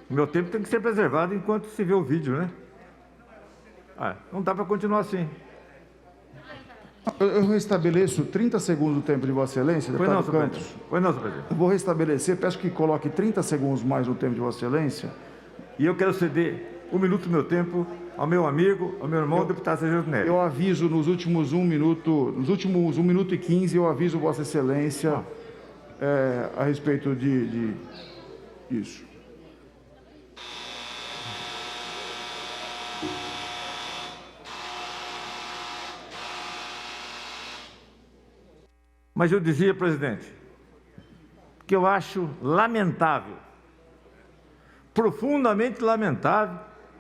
O meu tempo tem que ser preservado enquanto se vê o vídeo, né? Não dá para continuar assim. Eu restabeleço 30 segundos do tempo de Vossa Excelência, deputado Campos. Pois não, senhor presidente. Eu vou restabelecer, peço que coloque 30 segundos mais no tempo de Vossa Excelência. E eu quero ceder 1 minuto do meu tempo ao meu amigo, ao meu irmão, o deputado Sargento Nery. Eu aviso nos últimos 1 minuto e 15, eu aviso Vossa Excelência a respeito disso. Mas eu dizia, presidente, que eu acho lamentável, profundamente lamentável,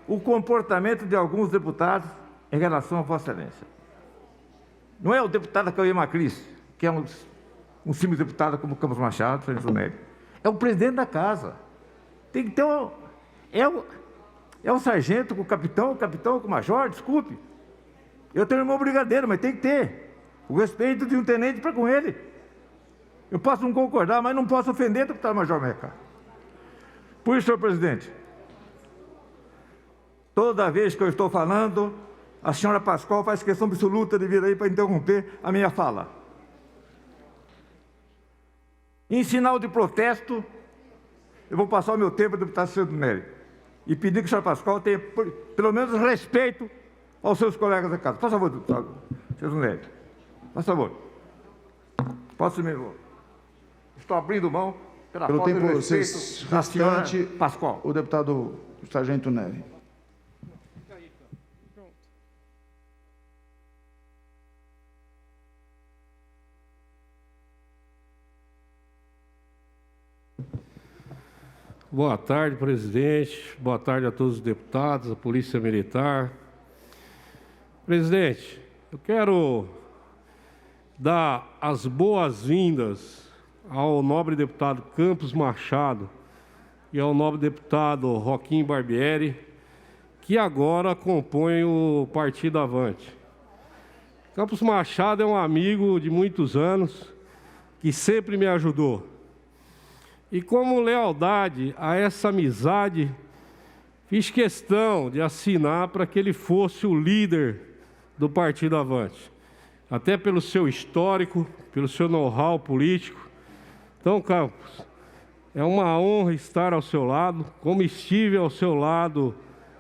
o comportamento de alguns deputados em relação a Vossa Excelência. Não é o deputado Cauê Macris, que é um simples deputado como Campos Machado, Sargento Nery. É o presidente da casa. Tem que ter é o sargento com o capitão com o major, desculpe. Eu tenho um irmão brigadeiro, mas tem que ter o respeito de um tenente para com ele. Eu posso não concordar, mas não posso ofender o deputado-major Meca. Por isso, senhor presidente, toda vez que eu estou falando, a senhora Pascoal faz questão absoluta de vir aí para interromper a minha fala. Em sinal de protesto, eu vou passar o meu tempo ao deputado Sargento Nery e pedir que a senhora Pascoal tenha, pelo menos, respeito aos seus colegas da casa. Por favor, deputado Sargento Nery. Por favor. Posso me... Estou abrindo mão pela falta de respeito da senhora Pascoal. O deputado Sargento Nery. Boa tarde, presidente. Boa tarde a todos os deputados, a Polícia Militar. Presidente, eu quero dar as boas-vindas ao nobre deputado Campos Machado e ao nobre deputado Roquim Barbieri, que agora compõem o Partido Avante. Campos Machado é um amigo de muitos anos, que sempre me ajudou. E como lealdade a essa amizade, fiz questão de assinar para que ele fosse o líder do Partido Avante. Até pelo seu histórico, pelo seu know-how político. Então, Campos, é uma honra estar ao seu lado, como estive ao seu lado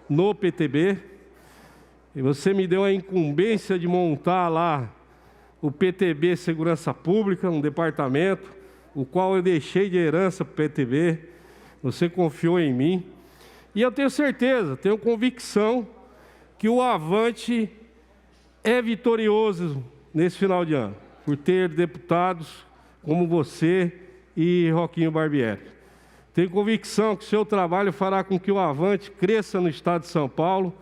no PTB. E você me deu a incumbência de montar lá o PTB Segurança Pública, um departamento, o qual eu deixei de herança para o PTB. Você confiou em mim. E eu tenho certeza, tenho convicção que o Avante é vitorioso nesse final de ano, por ter deputados como você e Roquinho Barbieri. Tenho convicção que o seu trabalho fará com que o Avante cresça no estado de São Paulo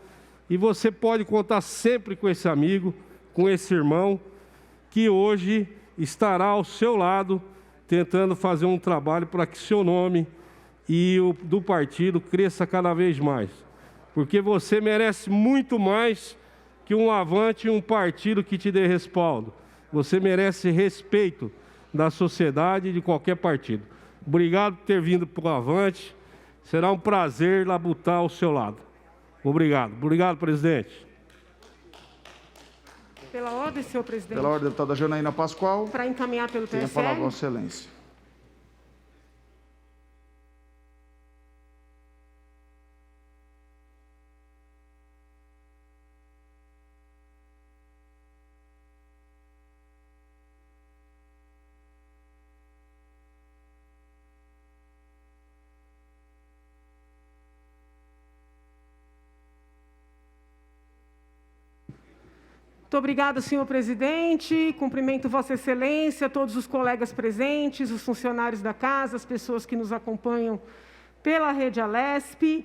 e você pode contar sempre com esse amigo, com esse irmão, que hoje estará ao seu lado, tentando fazer um trabalho para que seu nome e o do partido cresça cada vez mais. Porque você merece muito mais que um Avante e um partido que te dê respaldo. Você merece respeito da sociedade e de qualquer partido. Obrigado por ter vindo para o Avante. Será um prazer labutar ao seu lado. Obrigado. Obrigado, presidente. Pela ordem, senhor presidente. Pela ordem, deputada Janaína Pascoal. Para encaminhar pelo TSE. Tenha a palavra, Vossa Excelência. Muito obrigada, senhor presidente. Cumprimento Vossa Excelência, todos os colegas presentes, os funcionários da casa, as pessoas que nos acompanham pela rede Alesp.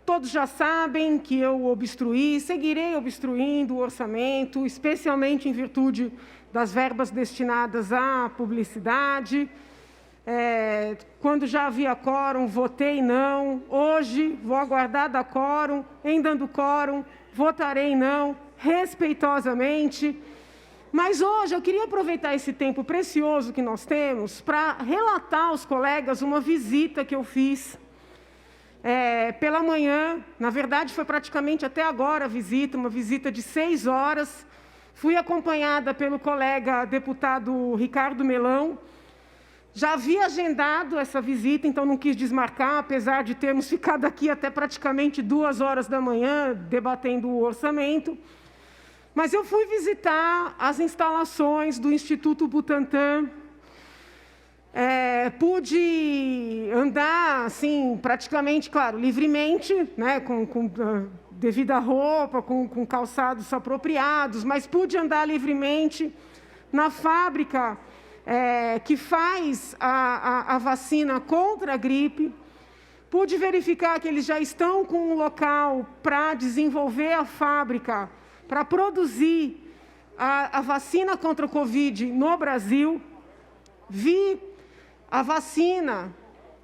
Todos já sabem que eu obstruí, seguirei obstruindo o orçamento, especialmente em virtude das verbas destinadas à publicidade. Quando já havia quórum, votei não. Hoje, vou aguardar dar quórum. Em dando quórum, votarei não, respeitosamente. Mas hoje eu queria aproveitar esse tempo precioso que nós temos para relatar aos colegas uma visita que eu fiz pela manhã, na verdade foi praticamente até agora a visita, uma visita de 6 horas. Fui acompanhada pelo colega deputado Ricardo Melão. Já havia agendado essa visita, então não quis desmarcar, apesar de termos ficado aqui até praticamente 2 horas da manhã, debatendo o orçamento. Mas eu fui visitar as instalações do Instituto Butantan. Pude andar, assim, praticamente, claro, livremente, né, com devida roupa, com calçados apropriados, mas pude andar livremente na fábrica que faz a vacina contra a gripe. Pude verificar que eles já estão com um local para desenvolver a fábrica, para produzir a vacina contra o Covid no Brasil. Vi a vacina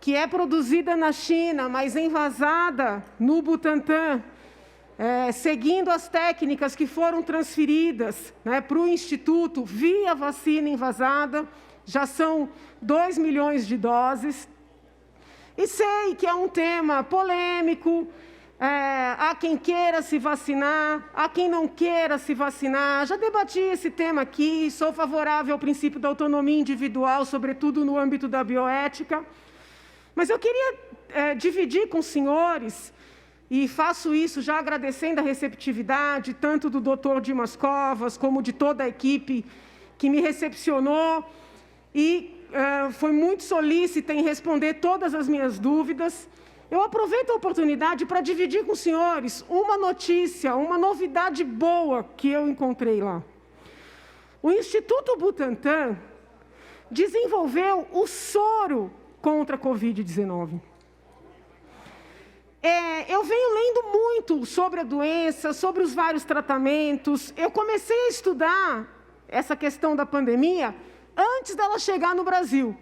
que é produzida na China, mas envasada no Butantan, seguindo as técnicas que foram transferidas, né, para o Instituto, via vacina envasada, já são 2 milhões de doses. E sei que é um tema polêmico, há quem queira se vacinar, há quem não queira se vacinar. Já debati esse tema aqui, sou favorável ao princípio da autonomia individual, sobretudo no âmbito da bioética. Mas eu queria dividir com os senhores, e faço isso já agradecendo a receptividade, tanto do Dr. Dimas Covas, como de toda a equipe que me recepcionou e foi muito solícita em responder todas as minhas dúvidas. Eu aproveito a oportunidade para dividir com os senhores uma notícia, uma novidade boa que eu encontrei lá. O Instituto Butantan desenvolveu o soro contra a Covid-19. Eu venho lendo muito sobre a doença, sobre os vários tratamentos. Eu comecei a estudar essa questão da pandemia antes dela chegar no Brasil.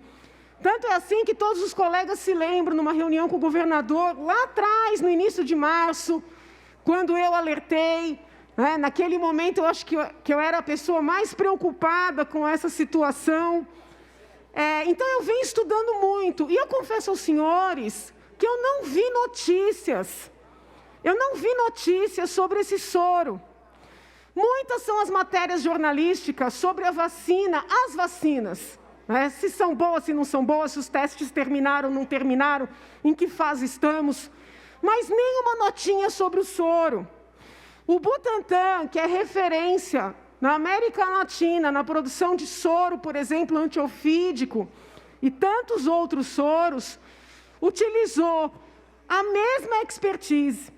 Tanto é assim que todos os colegas se lembram, numa reunião com o governador, lá atrás, no início de março, quando eu alertei, né, naquele momento eu acho que eu era a pessoa mais preocupada com essa situação. Então eu venho estudando muito, e eu confesso aos senhores que eu não vi notícias. Eu não vi notícias sobre esse soro. Muitas são as matérias jornalísticas sobre a vacina, as vacinas. Se são boas, se não são boas, se os testes terminaram, não terminaram, em que fase estamos. Mas nenhuma notinha sobre o soro. O Butantan, que é referência na América Latina, na produção de soro, por exemplo, antiofídico, e tantos outros soros, utilizou a mesma expertise,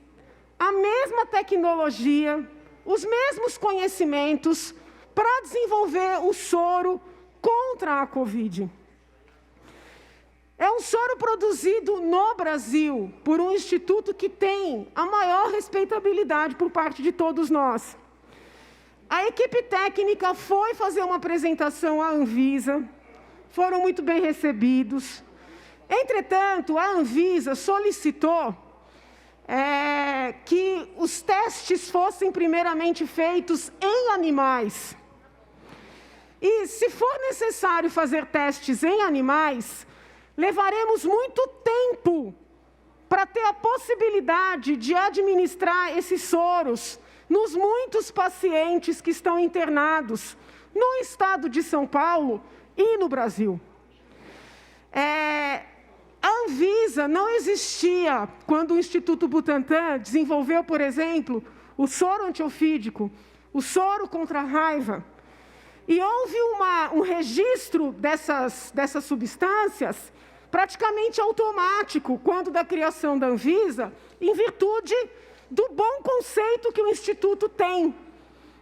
a mesma tecnologia, os mesmos conhecimentos para desenvolver o soro contra a Covid. É um soro produzido no Brasil por um instituto que tem a maior respeitabilidade por parte de todos nós. A equipe técnica foi fazer uma apresentação à Anvisa, foram muito bem recebidos. Entretanto, a Anvisa solicitou que os testes fossem primeiramente feitos em animais. E, se for necessário fazer testes em animais, levaremos muito tempo para ter a possibilidade de administrar esses soros nos muitos pacientes que estão internados no estado de São Paulo e no Brasil. A Anvisa não existia quando o Instituto Butantan desenvolveu, por exemplo, o soro antiofídico, o soro contra a raiva. E houve um registro dessas substâncias praticamente automático quando da criação da Anvisa, em virtude do bom conceito que o Instituto tem,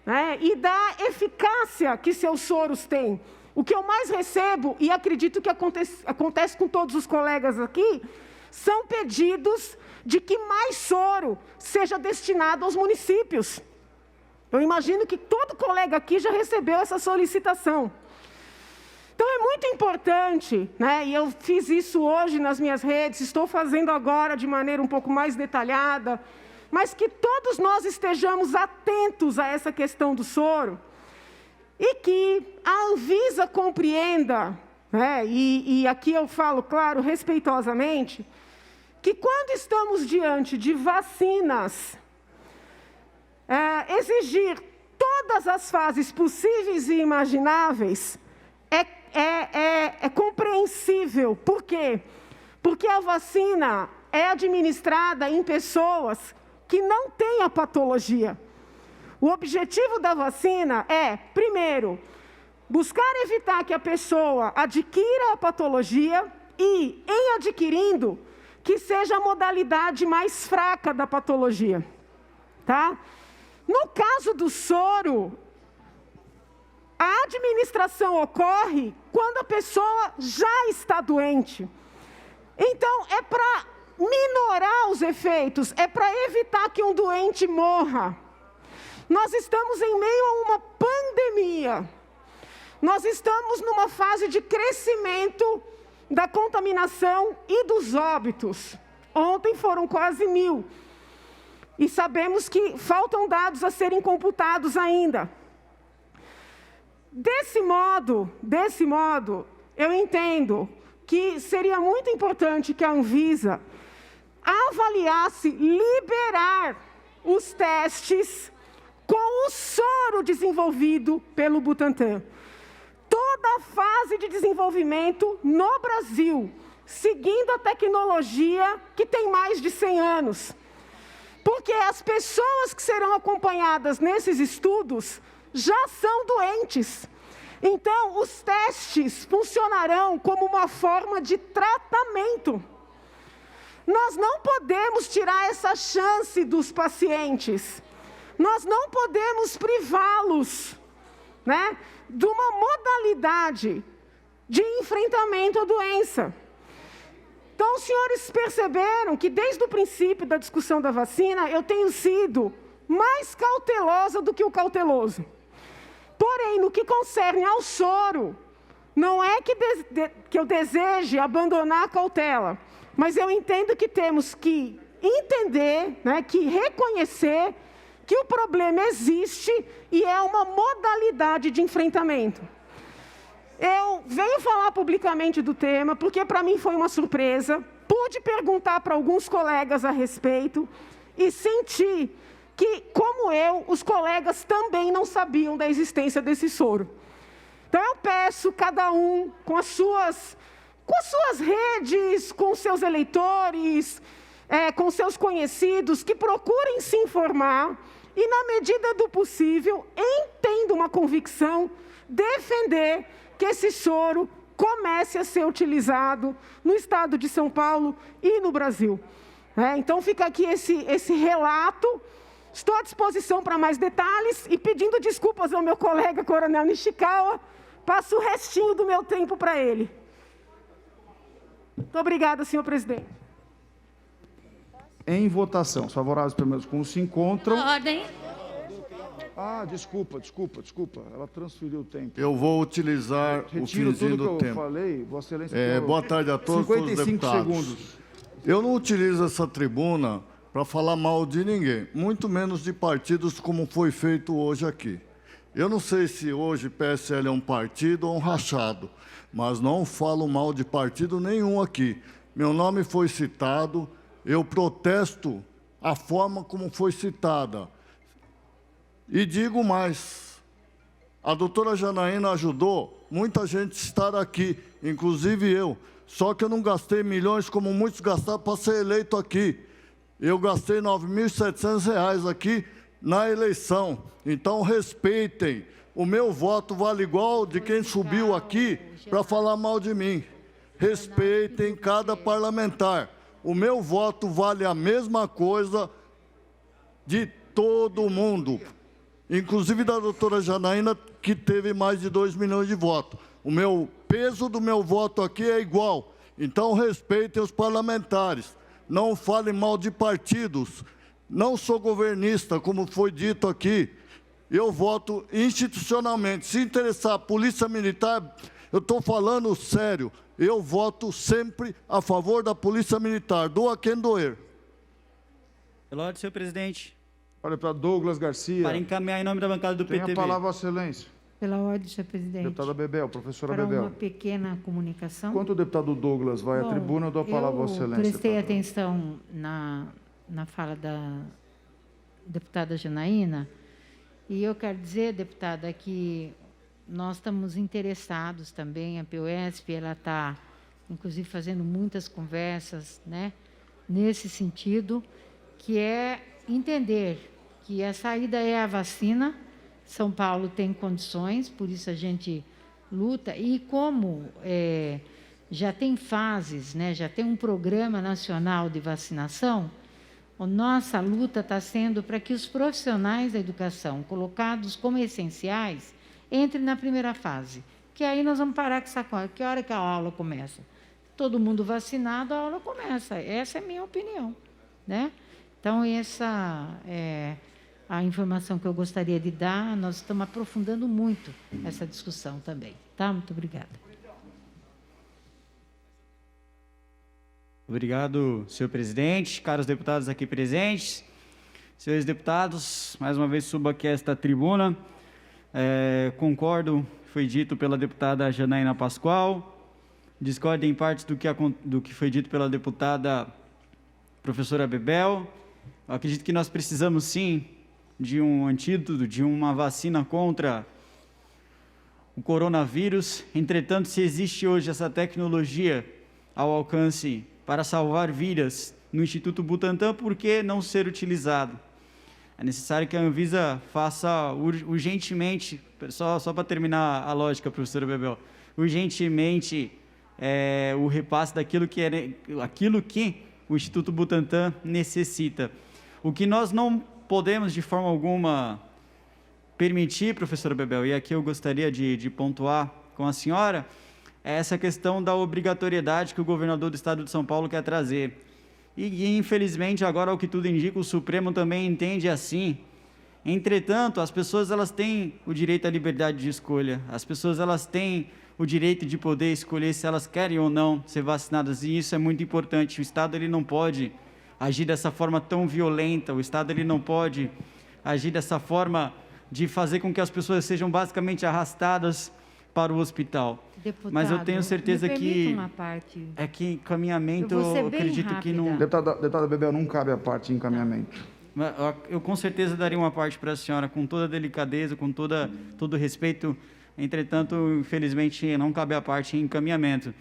né, e da eficácia que seus soros têm. O que eu mais recebo, e acredito que acontece com todos os colegas aqui, são pedidos de que mais soro seja destinado aos municípios. Eu imagino que todo colega aqui já recebeu essa solicitação. Então é muito importante, né, e eu fiz isso hoje nas minhas redes, estou fazendo agora de maneira um pouco mais detalhada, mas que todos nós estejamos atentos a essa questão do soro, e que a Anvisa compreenda, né, e aqui eu falo, claro, respeitosamente, que quando estamos diante de vacinas, exigir todas as fases possíveis e imagináveis é compreensível. Por quê? Porque a vacina é administrada em pessoas que não têm a patologia. O objetivo da vacina é, primeiro, buscar evitar que a pessoa adquira a patologia e, em adquirindo, que seja a modalidade mais fraca da patologia. Tá? No caso do soro, a administração ocorre quando a pessoa já está doente. Então, é para minorar os efeitos, é para evitar que um doente morra. Nós estamos em meio a uma pandemia. Nós estamos numa fase de crescimento da contaminação e dos óbitos. Ontem foram quase 1.000. E sabemos que faltam dados a serem computados ainda. Desse modo, eu entendo que seria muito importante que a Anvisa avaliasse liberar os testes com o soro desenvolvido pelo Butantan. Toda a fase de desenvolvimento no Brasil, seguindo a tecnologia que tem mais de 100 anos. Porque as pessoas que serão acompanhadas nesses estudos já são doentes. Então, os testes funcionarão como uma forma de tratamento. Nós não podemos tirar essa chance dos pacientes. Nós não podemos privá-los, né, de uma modalidade de enfrentamento à doença. Então, os senhores perceberam que, desde o princípio da discussão da vacina, eu tenho sido mais cautelosa do que o cauteloso. Porém, no que concerne ao soro, não é que eu deseje abandonar a cautela, mas eu entendo que temos que entender, né, que reconhecer que o problema existe e é uma modalidade de enfrentamento. Eu venho falar publicamente do tema porque para mim foi uma surpresa, pude perguntar para alguns colegas a respeito e senti que, como eu, os colegas também não sabiam da existência desse soro. Então eu peço cada um com as suas redes, com seus eleitores, com seus conhecidos, que procurem se informar e, na medida do possível, entendo uma convicção, defender que esse soro comece a ser utilizado no estado de São Paulo e no Brasil. Então fica aqui esse relato. Estou à disposição para mais detalhes e pedindo desculpas ao meu colega Coronel Nishikawa, passo o restinho do meu tempo para ele. Muito obrigada, senhor presidente. Em votação, os favoráveis primeiro como se encontram. Ordem. Desculpa. Ela transferiu o tempo. Eu vou utilizar o finzinho do tempo. Falei, Vossa Excelência. Boa tarde a todos os 55 deputados. segundos. Eu não utilizo essa tribuna para falar mal de ninguém, muito menos de partidos como foi feito hoje aqui. Eu não sei se hoje PSL é um partido ou um rachado, mas não falo mal de partido nenhum aqui. Meu nome foi citado, eu protesto a forma como foi citada. E digo mais, a doutora Janaína ajudou muita gente a estar aqui, inclusive eu, só que eu não gastei milhões como muitos gastaram para ser eleito aqui. Eu gastei R$ 9.700 aqui na eleição. Então, respeitem. O meu voto vale igual de quem subiu aqui para falar mal de mim. Respeitem cada parlamentar. O meu voto vale a mesma coisa de todo mundo, inclusive da doutora Janaína, que teve mais de 2 milhões de votos. O peso do meu voto aqui é igual. Então, respeitem os parlamentares. Não falem mal de partidos. Não sou governista, como foi dito aqui. Eu voto institucionalmente. Se interessar a Polícia Militar, eu estou falando sério. Eu voto sempre a favor da Polícia Militar. Doa quem doer. Pela ordem, senhor presidente. Olha para Douglas Garcia. Para encaminhar em nome da bancada do Tem PTB. a palavra, Vossa Excelência. Pela ordem, senhor presidente. Deputada Bebel, professora Para Bebel. uma pequena comunicação. Enquanto o deputado Douglas vai à tribuna, eu dou a palavra a Vossa Excelência. Eu prestei para- atenção na fala da deputada Janaína, e eu quero dizer, deputada, que nós estamos interessados também, a PUESP, ela está, inclusive, fazendo muitas conversas, né, nesse sentido, que é entender que a saída é a vacina. São Paulo tem condições, por isso a gente luta, e como já tem fases, né, já tem um programa nacional de vacinação, a nossa luta está sendo para que os profissionais da educação, colocados como essenciais, entrem na primeira fase, que aí nós vamos parar com essa coisa. Que hora que a aula começa? Todo mundo vacinado, a aula começa. Essa é a minha opinião, né? Então, essa é a informação que eu gostaria de dar. Nós estamos aprofundando muito essa discussão também, tá? Muito obrigada. Obrigado, senhor presidente, caros deputados aqui presentes. Senhores deputados, mais uma vez subo aqui a esta tribuna. Concordo, foi dito pela deputada Janaína Pascoal. Discordo em parte do que foi dito pela deputada professora Bebel. Eu acredito que nós precisamos, sim, de um antídoto, de uma vacina contra o coronavírus. Entretanto, se existe hoje essa tecnologia ao alcance para salvar vidas no Instituto Butantan, por que não ser utilizado? É necessário que a Anvisa faça urgentemente, só para terminar a lógica, professora Bebel, urgentemente o repasse daquilo aquilo que o Instituto Butantan necessita. O que nós não podemos, de forma alguma, permitir, professora Bebel, e aqui eu gostaria de pontuar com a senhora, é essa questão da obrigatoriedade que o governador do Estado de São Paulo quer trazer. E infelizmente, agora, ao que tudo indica, o Supremo também entende assim. Entretanto, as pessoas elas têm o direito à liberdade de escolha, as pessoas elas têm o direito de poder escolher se elas querem ou não ser vacinadas, e isso é muito importante. O Estado ele não pode agir dessa forma tão violenta, o Estado ele não pode agir dessa forma de fazer com que as pessoas sejam basicamente arrastadas para o hospital. Deputado, mas eu tenho certeza que uma parte. é que encaminhamento, Eu vou ser eu bem acredito que não... Deputada Bebel, não cabe a parte de encaminhamento. Eu com certeza daria uma parte para a senhora, com toda a delicadeza, com todo o respeito. Entretanto, infelizmente, não cabe a parte em encaminhamento.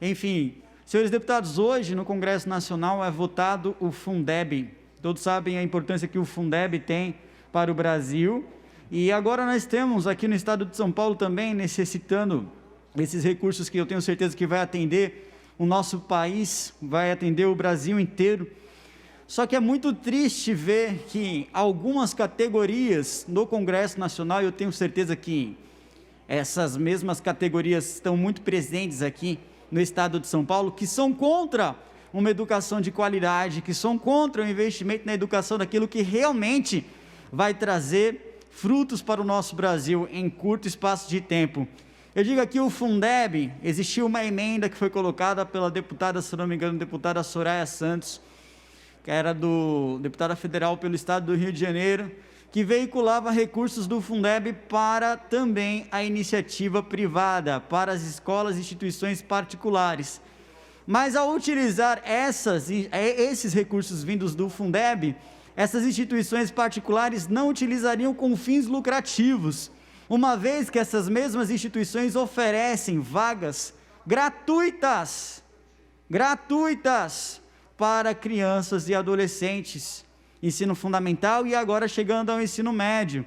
Enfim, senhores deputados, hoje no Congresso Nacional é votado o Fundeb. Todos sabem a importância que o Fundeb tem para o Brasil. E agora nós temos aqui no estado de São Paulo também necessitando esses recursos que eu tenho certeza que vai atender o nosso país, vai atender o Brasil inteiro. Só que é muito triste ver que algumas categorias no Congresso Nacional, eu tenho certeza que essas mesmas categorias estão muito presentes aqui no estado de São Paulo, que são contra uma educação de qualidade, que são contra o investimento na educação, daquilo que realmente vai trazer frutos para o nosso Brasil em curto espaço de tempo. Eu digo aqui o Fundeb, existiu uma emenda que foi colocada pela deputada, se não me engano, deputada Soraya Santos, que era deputada federal pelo estado do Rio de Janeiro, que veiculava recursos do Fundeb para também a iniciativa privada, para as escolas e instituições particulares. Mas ao utilizar esses recursos vindos do Fundeb, essas instituições particulares não utilizariam com fins lucrativos, uma vez que essas mesmas instituições oferecem vagas gratuitas para crianças e adolescentes, ensino fundamental e agora chegando ao ensino médio.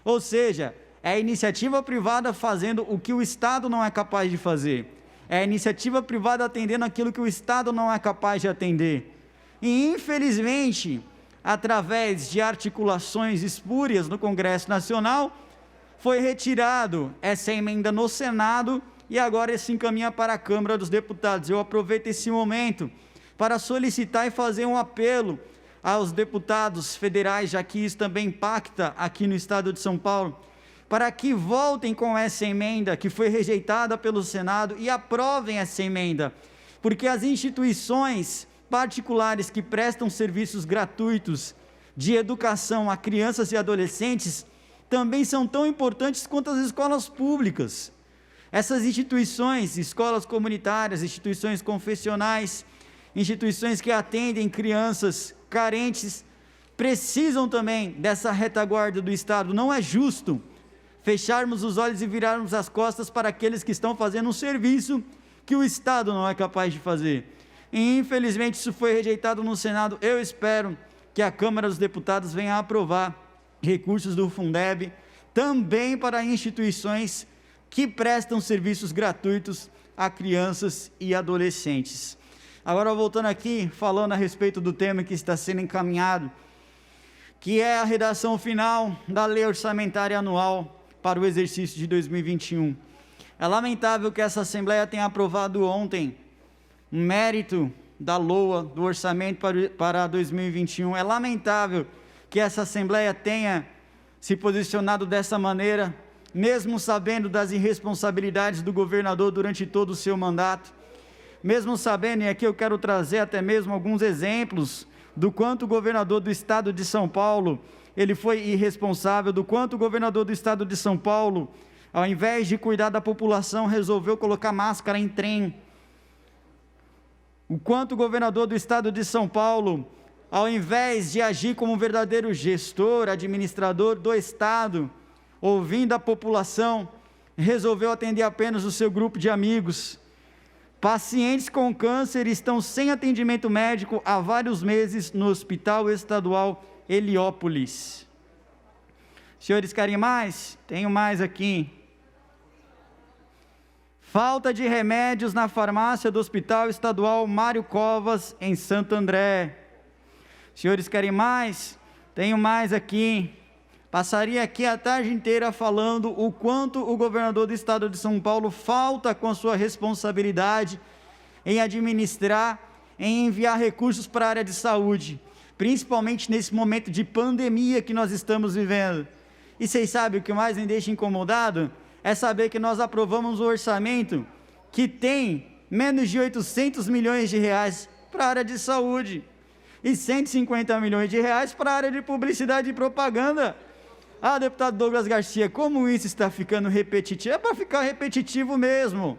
Ou seja, é a iniciativa privada fazendo o que o Estado não é capaz de fazer. É a iniciativa privada atendendo aquilo que o Estado não é capaz de atender. E, infelizmente, através de articulações espúrias no Congresso Nacional, foi retirado essa emenda no Senado e agora se encaminha para a Câmara dos Deputados. Eu aproveito esse momento para solicitar e fazer um apelo aos deputados federais, já que isso também impacta aqui no estado de São Paulo, para que voltem com essa emenda que foi rejeitada pelo Senado e aprovem essa emenda, porque as instituições particulares que prestam serviços gratuitos de educação a crianças e adolescentes também são tão importantes quanto as escolas públicas. Essas instituições, escolas comunitárias, instituições confessionais, instituições que atendem crianças carentes, precisam também dessa retaguarda do Estado. Não é justo fecharmos os olhos e virarmos as costas para aqueles que estão fazendo um serviço que o Estado não é capaz de fazer. E, infelizmente, isso foi rejeitado no Senado. Eu espero que a Câmara dos Deputados venha a aprovar recursos do Fundeb também para instituições que prestam serviços gratuitos a crianças e adolescentes. Agora, voltando aqui, falando a respeito do tema que está sendo encaminhado, que é a redação final da Lei Orçamentária Anual para o exercício de 2021. É lamentável que essa Assembleia tenha aprovado ontem um mérito da LOA, do orçamento para 2021. É lamentável que essa Assembleia tenha se posicionado dessa maneira, mesmo sabendo das irresponsabilidades do governador durante todo o seu mandato, mesmo sabendo, e aqui eu quero trazer até mesmo alguns exemplos do quanto o governador do estado de São Paulo, ele foi irresponsável, do quanto o governador do estado de São Paulo, ao invés de cuidar da população, resolveu colocar máscara em trem. O quanto o governador do estado de São Paulo, ao invés de agir como um verdadeiro gestor, administrador do estado, ouvindo a população, resolveu atender apenas o seu grupo de amigos. Pacientes com câncer estão sem atendimento médico há vários meses no Hospital Estadual Heliópolis. Senhores, querem mais? Tenho mais aqui. Falta de remédios na farmácia do Hospital Estadual Mário Covas, em Santo André. Senhores, querem mais? Tenho mais aqui. Passaria aqui a tarde inteira falando o quanto o governador do estado de São Paulo falta com a sua responsabilidade em administrar, em enviar recursos para a área de saúde, principalmente nesse momento de pandemia que nós estamos vivendo. E vocês sabem o que mais me deixa incomodado? É saber que nós aprovamos um orçamento que tem menos de 800 milhões de reais para a área de saúde e 150 milhões de reais para a área de publicidade e propaganda. Ah, deputado Douglas Garcia, como isso está ficando repetitivo? É para ficar repetitivo mesmo.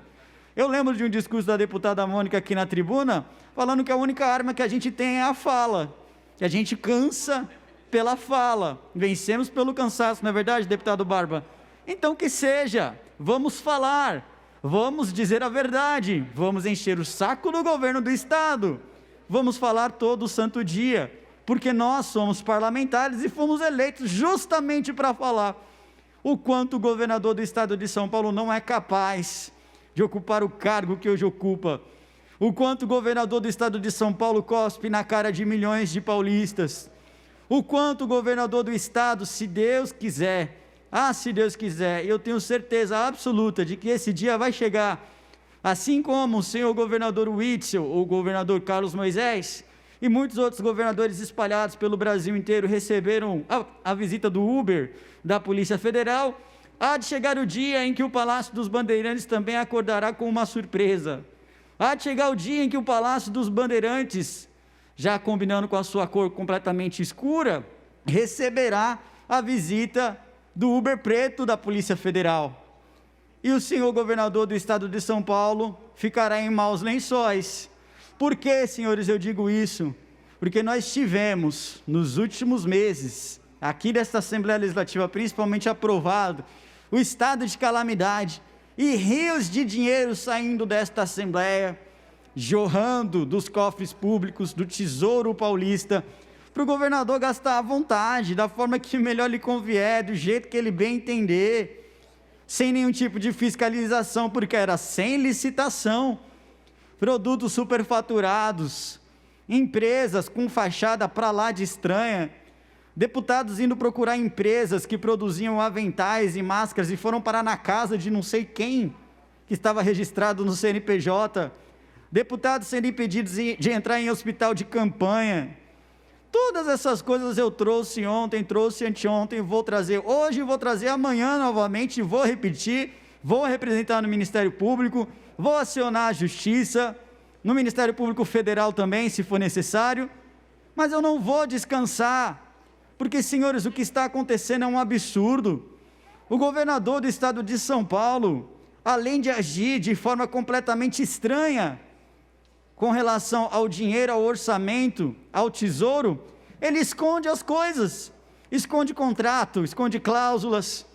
Eu lembro de um discurso da deputada Mônica aqui na tribuna, falando que a única arma que a gente tem é a fala, que a gente cansa pela fala, vencemos pelo cansaço, não é verdade, deputado Barba? Então que seja, vamos falar, vamos dizer a verdade, vamos encher o saco do governo do estado, vamos falar todo santo dia, porque nós somos parlamentares e fomos eleitos justamente para falar o quanto o governador do estado de São Paulo não é capaz de ocupar o cargo que hoje ocupa, o quanto o governador do estado de São Paulo cospe na cara de milhões de paulistas, o quanto o governador do estado, se Deus quiser, se Deus quiser, eu tenho certeza absoluta de que esse dia vai chegar, assim como o senhor governador Witzel, o governador Carlos Moisés, e muitos outros governadores espalhados pelo Brasil inteiro receberam a visita do Uber, da Polícia Federal, há de chegar o dia em que o Palácio dos Bandeirantes também acordará com uma surpresa. Há de chegar o dia em que o Palácio dos Bandeirantes, já combinando com a sua cor completamente escura, receberá a visita do Uber preto da Polícia Federal. E o senhor governador do estado de São Paulo ficará em maus lençóis. Por que, senhores, eu digo isso? Porque nós tivemos, nos últimos meses, aqui desta Assembleia Legislativa, principalmente aprovado, o estado de calamidade e rios de dinheiro saindo desta Assembleia, jorrando dos cofres públicos, do Tesouro Paulista, para o governador gastar à vontade, da forma que melhor lhe convier, do jeito que ele bem entender, sem nenhum tipo de fiscalização, porque era sem licitação, produtos superfaturados, empresas com fachada para lá de estranha, deputados indo procurar empresas que produziam aventais e máscaras e foram parar na casa de não sei quem, que estava registrado no CNPJ, deputados sendo impedidos de entrar em hospital de campanha. Todas essas coisas eu trouxe ontem, trouxe anteontem, vou trazer hoje, vou trazer amanhã novamente, vou repetir, vou representar no Ministério Público, vou acionar a Justiça, no Ministério Público Federal também, se for necessário, mas eu não vou descansar, Porque, senhores, o que está acontecendo é um absurdo. O governador do estado de São Paulo, além de agir de forma completamente estranha com relação ao dinheiro, ao orçamento, ao tesouro, ele esconde as coisas, esconde contrato, esconde cláusulas,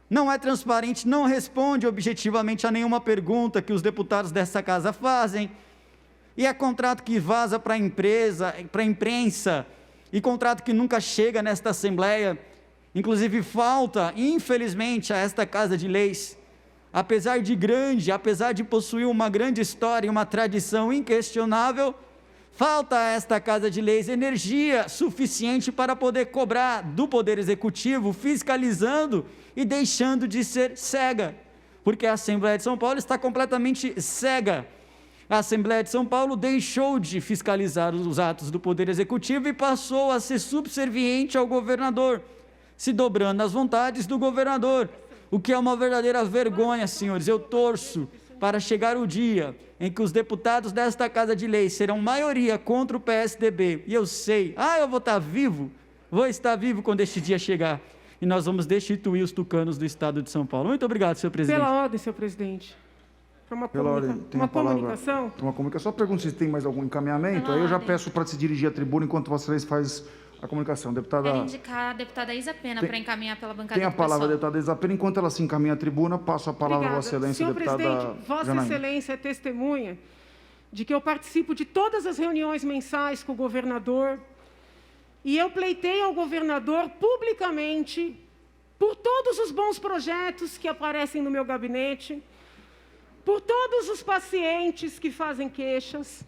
não é transparente, não responde objetivamente a nenhuma pergunta que os deputados dessa casa fazem, e é contrato que vaza para a empresa, para a imprensa, e contrato que nunca chega nesta Assembleia. Inclusive falta, infelizmente, a esta Casa de Leis, apesar de possuir uma grande história e uma tradição inquestionável, falta a esta Casa de Leis energia suficiente para poder cobrar do Poder Executivo, fiscalizando e deixando de ser cega, porque a Assembleia de São Paulo está completamente cega. A Assembleia de São Paulo deixou de fiscalizar os atos do Poder Executivo e passou a ser subserviente ao governador, se dobrando às vontades do governador, o que é uma verdadeira vergonha, senhores. Eu torço para chegar o dia em que os deputados desta Casa de Leis serão maioria contra o PSDB, e eu sei, eu vou estar vivo quando este dia chegar, e nós vamos destituir os tucanos do estado de São Paulo. Muito obrigado, senhor presidente. Pela ordem, senhor presidente. Pela ordem, tem uma a palavra. comunicação? Tem uma comunicação. Só pergunto se tem mais algum encaminhamento. Pela Aí eu já ordem. peço para se dirigir à tribuna enquanto Vossa Excelência faz a comunicação. Deputada... Quero indicar a deputada Isa Pena para encaminhar pela bancada Tem a do palavra, PSOL. deputada Isa Pena. Enquanto ela se encaminha à tribuna, passo a palavra a Vossa Excelência, Senhor deputada presidente, Vossa Janaína. Excelência é testemunha de que eu participo de todas as reuniões mensais com o governador, e eu pleitei ao governador publicamente por todos os bons projetos que aparecem no meu gabinete, por todos os pacientes que fazem queixas.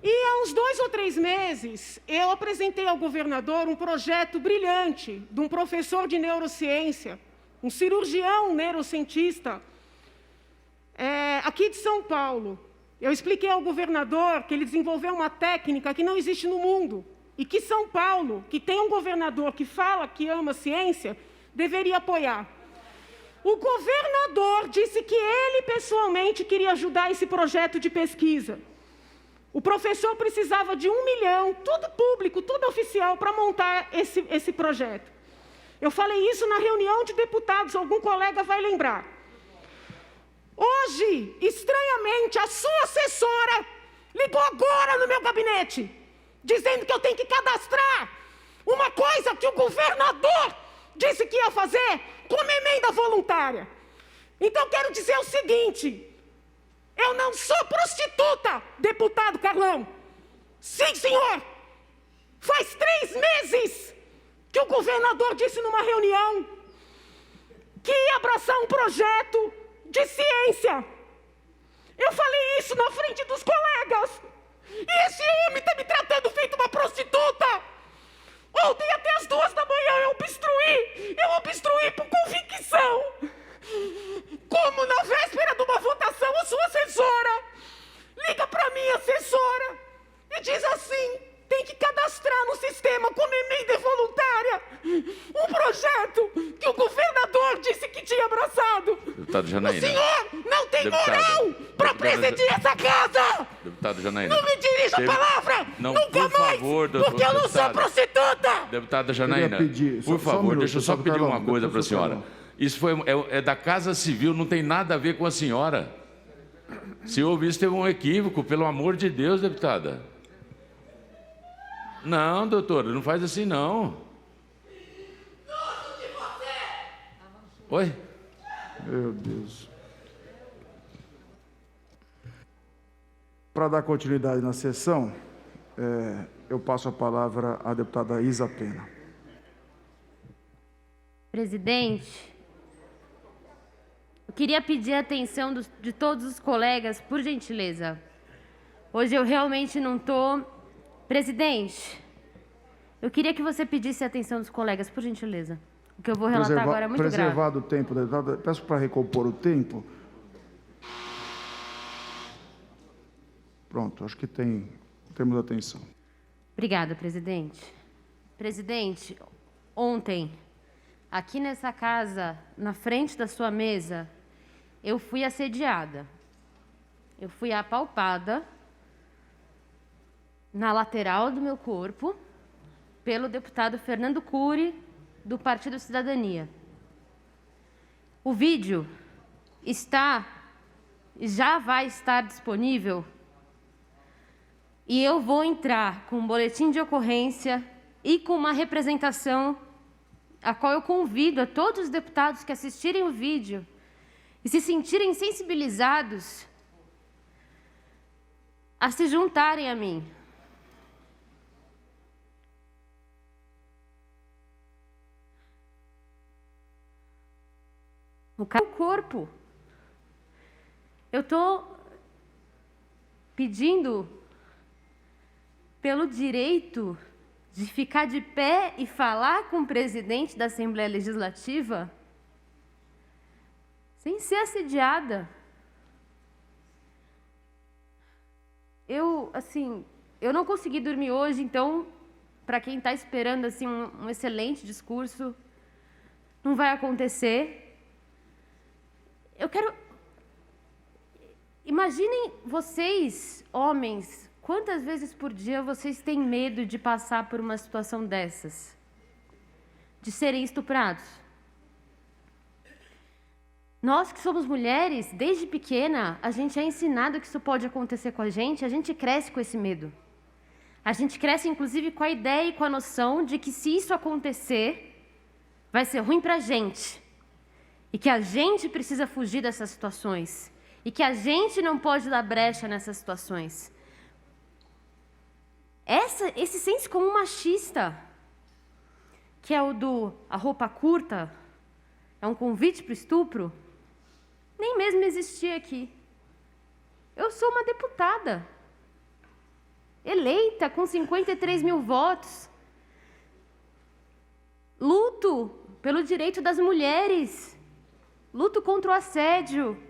E há uns 2 ou 3 meses, eu apresentei ao governador um projeto brilhante de um professor de neurociência, um cirurgião neurocientista, aqui de São Paulo. Eu expliquei ao governador que ele desenvolveu uma técnica que não existe no mundo, e que São Paulo, que tem um governador que fala que ama ciência, deveria apoiar. O governador disse que ele pessoalmente queria ajudar esse projeto de pesquisa. O professor precisava de 1 milhão, tudo público, tudo oficial, para montar esse projeto. Eu falei isso na reunião de deputados, algum colega vai lembrar. Hoje, estranhamente, a sua assessora ligou agora no meu gabinete, dizendo que eu tenho que cadastrar uma coisa que o governador disse que ia fazer como emenda voluntária. Então, quero dizer o seguinte: eu não sou prostituta, deputado Carlão. Sim, senhor. Faz 3 meses que o governador disse numa reunião que ia abraçar um projeto de ciência. Eu falei isso na frente dos colegas. E esse homem está me tratando feito uma prostituta. Ontem até as 2 da manhã eu obstruí por convicção. Como na véspera de uma votação, a sua assessora liga para minha assessora e diz assim: tem que cadastrar no sistema como emenda voluntária um projeto que o governador disse que tinha abraçado. Deputado Janaína. O senhor não tem moral para presidir essa casa. Deputado Janaína. Não me dirija a palavra, Não, nunca por mais, favor, doutor, porque eu não sou deputada. prostituta. Deputada Janaína, Eu ia pedir, por só um favor, minuto, deixa eu só deputado pedir uma Carlão, coisa depois para a o senhora. Carlão. Isso é da Casa Civil, não tem nada a ver com a senhora. Se houve isso, teve um equívoco, pelo amor de Deus, deputada. Não, doutora, não faz assim, não. Oi? Meu Deus. Para dar continuidade na sessão, eu passo a palavra à deputada Isa Pena. Presidente, eu queria pedir a atenção de todos os colegas, por gentileza. Hoje eu realmente não estou... Presidente, eu queria que você pedisse a atenção dos colegas, por gentileza. O que eu vou relatar agora é muito grave. Preservado o tempo, deputada, peço para recompor o tempo. Pronto, acho que temos atenção. Obrigada, presidente. Presidente, ontem, aqui nessa casa, na frente da sua mesa, eu fui assediada. Eu fui apalpada na lateral do meu corpo pelo deputado Fernando Cury, do Partido Cidadania. O vídeo já vai estar disponível e eu vou entrar com um boletim de ocorrência e com uma representação a qual eu convido a todos os deputados que assistirem o vídeo e se sentirem sensibilizados a se juntarem a mim. O corpo. Eu estou pedindo pelo direito de ficar de pé e falar com o presidente da Assembleia Legislativa sem ser assediada. Eu não consegui dormir hoje, então, para quem está esperando assim, um excelente discurso, não vai acontecer. Eu quero... Imaginem vocês, homens, quantas vezes por dia vocês têm medo de passar por uma situação dessas? De serem estuprados? Nós que somos mulheres, desde pequena, a gente é ensinado que isso pode acontecer com a gente cresce com esse medo. A gente cresce, inclusive, com a ideia e com a noção de que se isso acontecer, vai ser ruim para a gente. E que a gente precisa fugir dessas situações. E que a gente não pode dar brecha nessas situações. Esse senso comum machista, que é o do a roupa curta, é um convite para o estupro, nem mesmo existia aqui. Eu sou uma deputada, eleita com 53 mil votos. Luto pelo direito das mulheres, luto contra o assédio.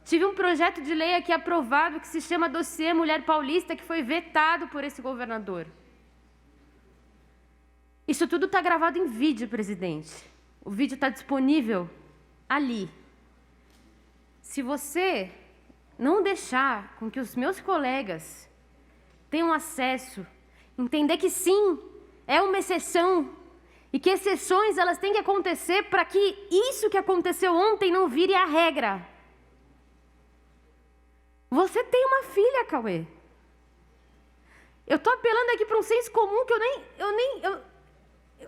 Tive um projeto de lei aqui aprovado que se chama Dossiê Mulher Paulista, que foi vetado por esse governador. Isso tudo está gravado em vídeo, presidente. O vídeo está disponível ali. Se você não deixar com que os meus colegas tenham acesso, entender que sim, é uma exceção, e que exceções elas têm que acontecer para que isso que aconteceu ontem não vire a regra. Você tem uma filha, Cauê. Eu estou apelando aqui para um senso comum que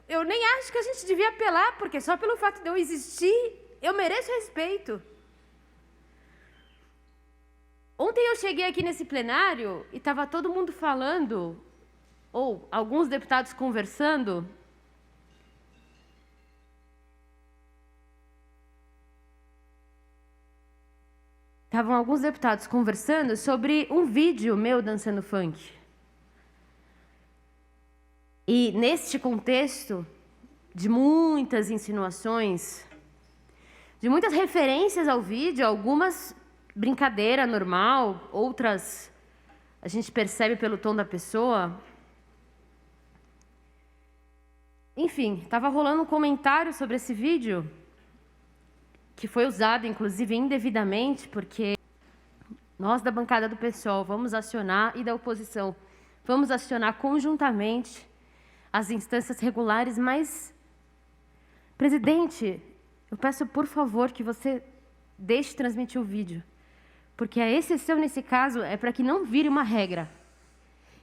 eu nem acho que a gente devia apelar, porque só pelo fato de eu existir, eu mereço respeito. Ontem eu cheguei aqui nesse plenário e estava todo mundo falando, ou alguns deputados conversando, estavam alguns deputados conversando sobre um vídeo meu dançando funk. E neste contexto de muitas insinuações, de muitas referências ao vídeo, algumas brincadeira normal, outras a gente percebe pelo tom da pessoa. Enfim, estava rolando um comentário sobre esse vídeo, que foi usado, inclusive, indevidamente, porque nós da bancada do PSOL vamos acionar, e da oposição, vamos acionar conjuntamente as instâncias regulares, mas, presidente, eu peço, por favor, que você deixe transmitir o vídeo, porque a exceção nesse caso é para que não vire uma regra.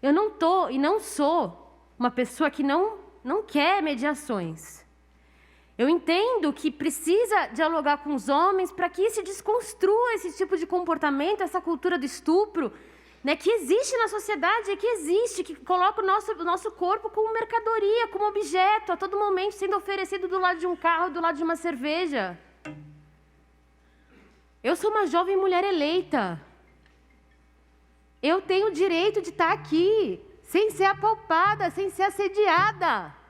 Eu não estou e não sou uma pessoa que não quer mediações. Eu entendo que precisa dialogar com os homens para que se desconstrua esse tipo de comportamento, essa cultura do estupro, né, que existe na sociedade, que coloca o nosso corpo como mercadoria, como objeto, a todo momento sendo oferecido do lado de um carro, do lado de uma cerveja. Eu sou uma jovem mulher eleita. Eu tenho o direito de estar aqui, sem ser apalpada, sem ser assediada.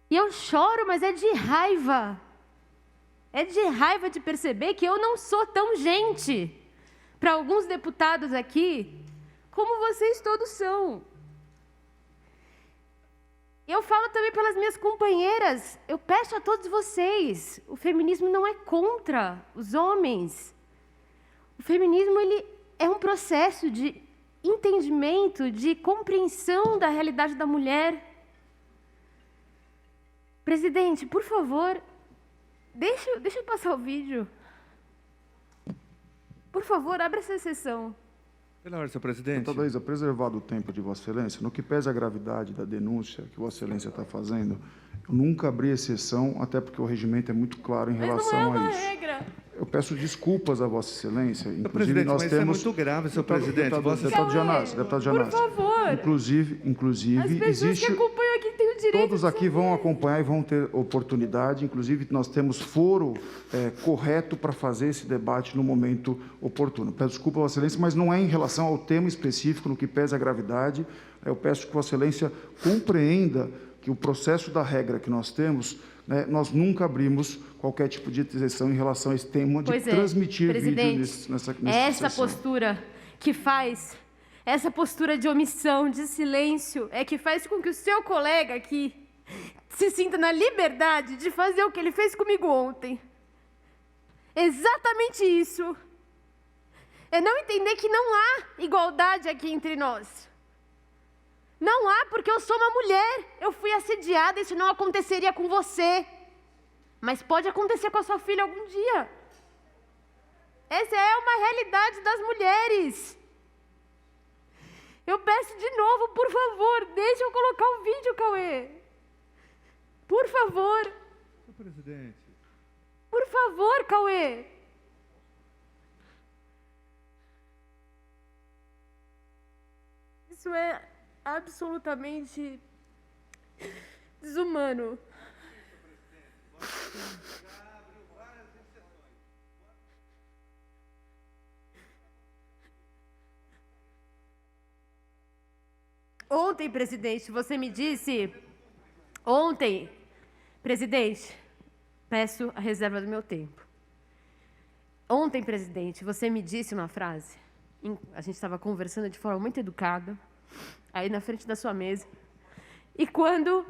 E eu choro, mas é de raiva. É de raiva de perceber que eu não sou tão gente para alguns deputados aqui como vocês todos são. Eu falo também pelas minhas companheiras, eu peço a todos vocês, o feminismo não é contra os homens. O feminismo ele é um processo de entendimento, de compreensão da realidade da mulher. Presidente, por favor, deixa eu passar o vídeo. Por favor, abra essa sessão. Pela ordem, senhor presidente. Deputada Isa, preservado o tempo de Vossa Excelência, no que pese a gravidade da denúncia que Vossa Excelência está fazendo, eu nunca abri exceção, até porque o regimento é muito claro em relação a isso. Regra. Eu peço desculpas a Vossa Excelência. Senhor Inclusive, presidente, nós mas temos... isso é muito grave, senhor presidente. Deputado Janassi, deputado Janassi. Por favor. Inclusive, As pessoas existe... que acompanham aqui têm o direito Todos de aqui vão acompanhar e vão ter oportunidade. Inclusive, nós temos foro correto para fazer esse debate no momento oportuno. Peço desculpa, Vossa Excelência, mas não é em relação ao tema específico, no que pesa a gravidade. Eu peço que Vossa Excelência compreenda que o processo da regra que nós temos, né, nós nunca abrimos qualquer tipo de exceção em relação a esse tema de transmitir vídeo nessa essa sessão. postura que faz, essa postura de omissão, de silêncio, é que faz com que o seu colega aqui se sinta na liberdade de fazer o que ele fez comigo ontem. Exatamente isso. É não entender que não há igualdade aqui entre nós. Não há, porque eu sou uma mulher. Eu fui assediada, isso não aconteceria com você. Mas pode acontecer com a sua filha algum dia. Essa é uma realidade das mulheres. Eu peço de novo, por favor, deixa eu colocar o vídeo, Cauê. Por favor. Senhor presidente. Por favor, Cauê. Isso é absolutamente desumano. Ontem, presidente, você me disse... Ontem, presidente, peço a reserva do meu tempo. Ontem, presidente, você me disse uma frase. A gente estava conversando de forma muito educada, aí na frente da sua mesa. E quando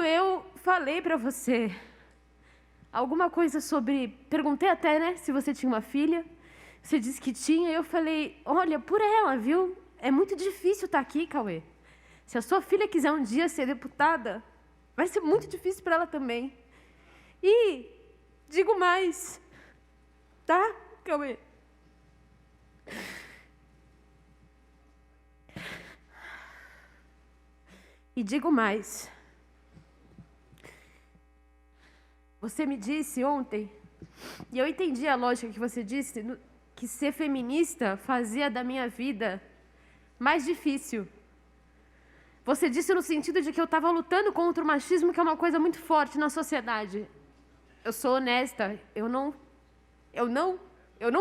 eu falei para você alguma coisa sobre... Perguntei até, né, se você tinha uma filha. Você disse que tinha, e eu falei, olha, por ela, viu? É muito difícil estar aqui, Cauê. Se a sua filha quiser um dia ser deputada, vai ser muito difícil para ela também. E digo mais, tá, Cauê? E digo mais. Você me disse ontem, e eu entendi a lógica que você disse, que ser feminista fazia da minha vida mais difícil. Você disse no sentido de que eu estava lutando contra o machismo, que é uma coisa muito forte na sociedade. Eu sou honesta, eu não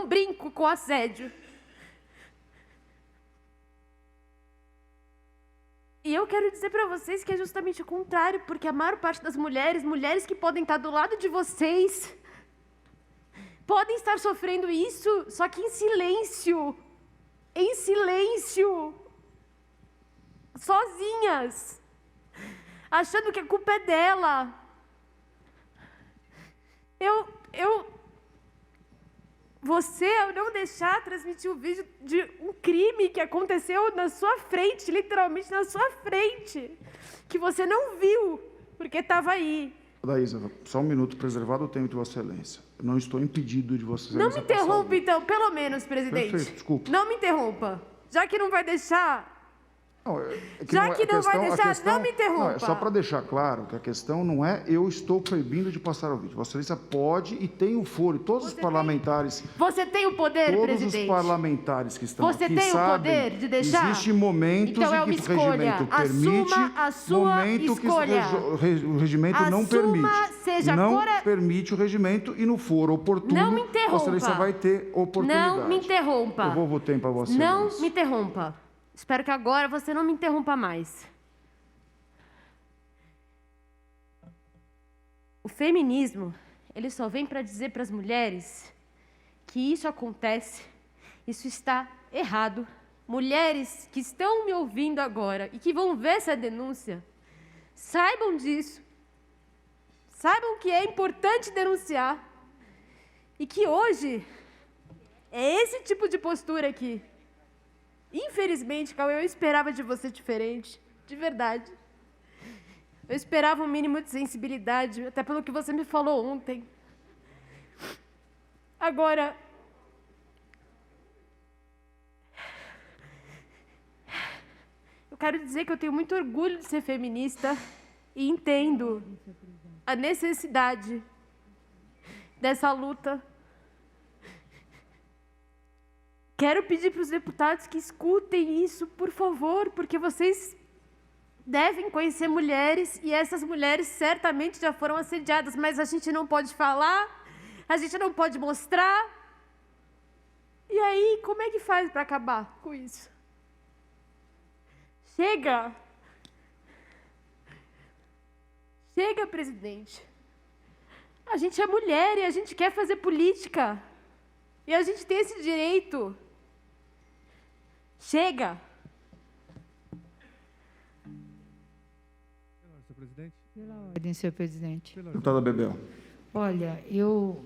brinco com assédio. E eu quero dizer para vocês que é justamente o contrário, porque a maior parte das mulheres que podem estar do lado de vocês, podem estar sofrendo isso, só que em silêncio. Em silêncio. Sozinhas. Achando que a culpa é dela. Você, ao não deixar transmitir o vídeo de um crime que aconteceu na sua frente, literalmente na sua frente, que você não viu, porque estava aí. Isa, só um minuto, preservado o tempo de Vossa Excelência. Eu não estou impedido de Vossa Excelência. Não me interrompa, então, pelo menos, presidente. Perfeito, desculpa. Não me interrompa. Já que não vai deixar... Não, não me interrompa. Não, é só para deixar claro que a questão não é eu estou proibindo de passar o vídeo. Vossa Excelência pode e tem o foro. Todos os parlamentares... Você tem o poder, presidente? Todos os parlamentares que estão aqui sabem... Você tem o poder de deixar? Existem momentos então em que o regimento permite, a sua momento escolha. que o regimento não permite. Seja não permite o regimento e no foro oportuno... Não me interrompa. Vossa Excelência vai ter oportunidade. Não me interrompa. Eu vou votar para Vossa Excelência. Não me interrompa. Espero que agora você não me interrompa mais. O feminismo, ele só vem para dizer para as mulheres que isso acontece, isso está errado. Mulheres que estão me ouvindo agora e que vão ver essa denúncia, saibam disso. Saibam que é importante denunciar. E que hoje é esse tipo de postura aqui. Infelizmente, Cauê, eu esperava de você diferente, de verdade. Eu esperava um mínimo de sensibilidade, até pelo que você me falou ontem. Agora, eu quero dizer que eu tenho muito orgulho de ser feminista e entendo a necessidade dessa luta. Quero pedir para os deputados que escutem isso, por favor, porque vocês devem conhecer mulheres e essas mulheres certamente já foram assediadas, mas a gente não pode falar, a gente não pode mostrar. E aí, como é que faz para acabar com isso? Chega! Chega, presidente. A gente é mulher e a gente quer fazer política. E a gente tem esse direito. Chega! Senhor presidente. Pela ordem, senhor presidente. Deputada Bebel. Olha, eu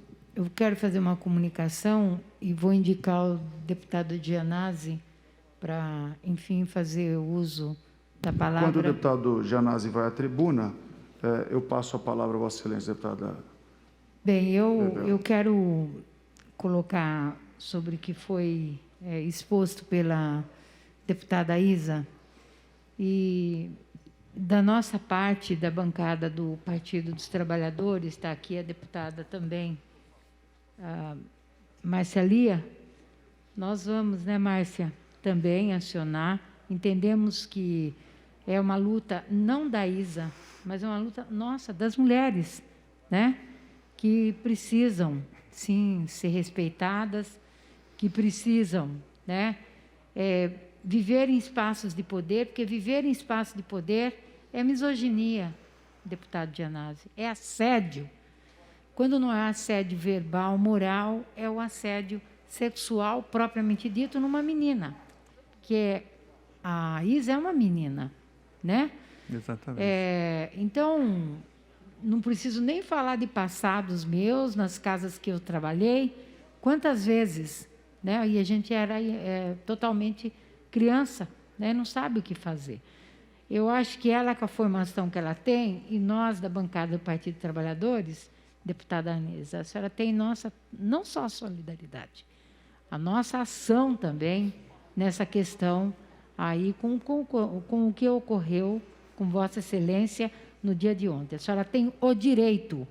quero fazer uma comunicação e vou indicar o deputado Gianazzi para, enfim, fazer uso da palavra. Quando o deputado Gianazzi vai à tribuna, eu passo a palavra a Vossa Excelência, deputada. Bem, eu quero colocar sobre o que foi exposto pela deputada Isa, e da nossa parte, da bancada do Partido dos Trabalhadores, está aqui a deputada também, a Márcia Lia, nós vamos, né, Márcia, também acionar, entendemos que é uma luta não da Isa, mas é uma luta nossa, das mulheres, né, que precisam, sim, ser respeitadas, que precisam, né, viver em espaços de poder, porque viver em espaços de poder é misoginia, deputado Gianazzi, é assédio. Quando não é assédio verbal, moral, é o assédio sexual propriamente dito numa menina, que a Isa é uma menina, né? Exatamente. Então, não preciso nem falar de passados meus, nas casas que eu trabalhei, quantas vezes, né? E a gente era totalmente criança, né? Não sabe o que fazer. Eu acho que ela, com a formação que ela tem, e nós da bancada do Partido dos Trabalhadores, deputada Anisa, a senhora tem nossa, não só a solidariedade, a nossa ação também nessa questão aí com o que ocorreu com Vossa Excelência no dia de ontem. A senhora tem o direito,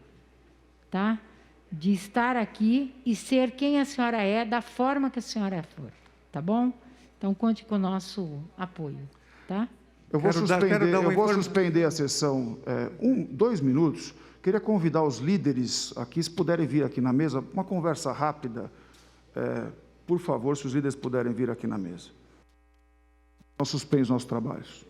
tá, de estar aqui e ser quem a senhora é, da forma que a senhora for, tá bom? Então, conte com o nosso apoio, tá? Eu vou suspender a sessão 2 minutos. Queria convidar os líderes aqui, se puderem vir aqui na mesa, uma conversa rápida. Por favor, se os líderes puderem vir aqui na mesa. Nós suspendemos nossos trabalhos.